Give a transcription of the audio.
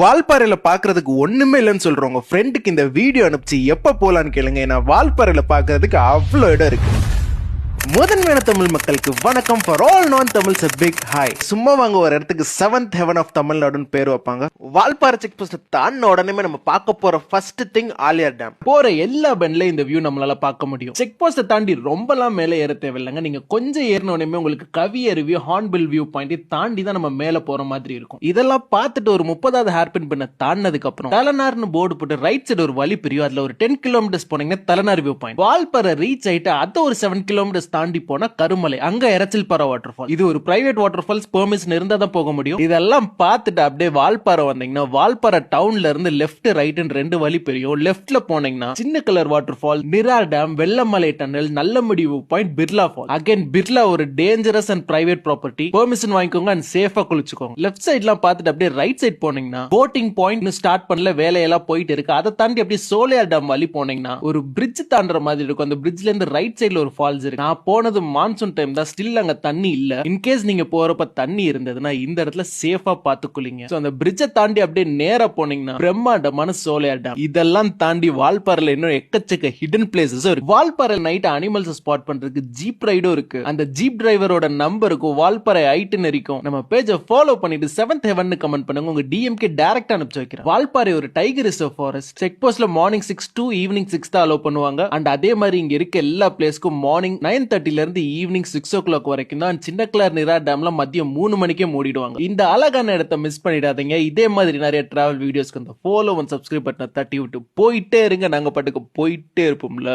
வால்பாறையில பாக்குறதுக்கு ஒண்ணுமே இல்லைன்னு சொல்றவங்க ஃப்ரெண்டுக்கு இந்த வீடியோ அனுப்பிச்சு எப்ப போலான்னு கேளுங்க. ஏன்னா வால்பாறையில பாக்குறதுக்கு அவ்வளோ இடம் இருக்கு. முதன்மையான தமிழ் மக்களுக்கு வணக்கம். ஃபார் ஆல் நான் தமிழ்ஸ் a big hi. சும்மா வாங்க ஒரு இடத்துக்கு செவன்த் ஹெவன் ஆஃப் தமிழ்நாடுன்னு பேர் வைப்பாங்க. வால்பாறை செக் போஸ்ட் தாண்டின உடனே நம்ம பார்க்க போற ஃபர்ஸ்ட் திங் ஆலியார் டேம். போற எல்லா பெண்ட்லயும் இந்த வியூ நம்மளால பார்க்க முடியும். செக் போஸ்ட் தாண்டி ரொம்பலாம் மேலே ஏற தேவையில்லைங்க. நீங்க கொஞ்சம் ஏறின உடனே உங்களுக்கு கவி அருவி, ஹார்ன்பில் வியூ பாயிண்ட் தாண்டி தான் நம்ம மேல போற மாதிரி இருக்கும். இதெல்லாம் பார்த்துட்டு ஒரு 30வது ஹேர்பின் பண்ண தாண்டினதுக்கு அப்புறம் தலனார்னு போர்டு போட்டு ரைட் சைடு ஒரு வழி பிரியும். அதுல ஒரு 10 கிலோமீட்டர்ஸ் போனீங்கன்னா தலனார் வியூ பாயிண்ட். வால்பாறை ரீச் ஆயிட்டு அது ஒரு 7 கிலோமீட்டர்ஸ் தாண்டி போனா கருமலை, அங்க எரச்சில் பாறை வாட்டர் ஃபால். இது ஒரு பிரைவேட் வாட்டர் ஃபால்ஸ், பெர்மிஷன் இருந்தா தான் போக முடியும். இதெல்லாம் பார்த்துட்டு அப்படியே வால்பாறை வந்தீங்கன்னா வால்பாறை டவுன்ல இருந்து லெஃப்ட் ரைட் ரெண்டு வழி பிரியும். லெஃப்ட்ல போனீங்கன்னா சின்ன colour water fall, Nirar dam, Vellamalai tunnel, Nallamudi view point, Birla fall. Again Birla ஒரு dangerous and private property, permission வாங்கிக்கோங்க அண்ட் சேஃபா குளிச்சுக்கோங்க. லெஃப்ட் சைட்லாம் பார்த்துட்டு அப்படியே ரைட் சைட் போனீங்கன்னா போட்டிங் பாயிண்ட் ஸ்டார்ட் பண்ணல, வேலையெல்லாம் போயிட்டு இருக்கு. அதை தாண்டி அப்படியே சோலையார் டேம் வழி போனீங்கன்னா ஒரு பிரிட்ஜ் தாண்டுற மாதிரி இருக்கும். அந்த பிரிட்ஜ்ல இருந்து ரைட் சைடுல ஒரு ஃபால்ஸ் இருக்கு. நான் போனது மான்சூன் டைம் தான், ஸ்டில் அங்க தண்ணி இல்ல. இன்கேஸ் நீங்க போறப்ப தண்ணி இருந்ததுன்னா இந்த இடத்துல சேஃபா பாத்துக்குள்ளீங்க. சோ அந்த பிரிட்ஜை தாண்டி அப்படியே நேரா போனீங்கன்னா பிரம்மாண்டமான சோலையார் டேம். இதெல்லாம் தாண்டி வால்பாறையில இன்னும் எக்கச்சக்க ஹிடன் பிளேசஸ் இருக்கு. வால்பாறை நைட் அனிமல்ஸ் ஸ்பாட் பண்றதுக்கு ஜீப் ரைடும் இருக்கு. அந்த ஜீப் டிரைவரோட நம்பருக்கும் வால்பாறை ஐட்டினரிக்கும் நம்ம பேஜை ஃபாலோ பண்ணிட்டு 7th ஹெவன் கமெண்ட் பண்ணுங்க. உங்க டிஎம்கே டைரக்டா அனுப்பிச்சு வைக்கிறேன். வால்பாறை ஒரு டைகர் ரிசர்வ் ஃபாரஸ்ட். செக் போஸ்ட்ல மார்னிங் 6 to ஈவினிங் 6 தான் அலோ பண்ணுவாங்க. அண்ட் அதே மாதிரி இங்க இருக்க எல்லா பிளேஸ்க்கும் மார்னிங் 9:30 இருந்து ஈவினிங் 6 o'clock வரைக்கும் தான். சின்ன கிளார் நிரா டேம்ல மதியம் 3 மணிக்கே மூடிடுவாங்க. இந்த அழகான இடத்தை மிஸ் பண்ணிடாதீங்க. இதே மாதிரி நிறைய டிராவல் வீடியோஸ்க்கு அந்த ஃபாலோ அண்ட் சப்ஸ்கிரைப் பட்டனை தட்டி விட்டு போயிட்டே இருங்க. நாங்க பாட்டுக்கு போயிட்டே இருப்போம்ல.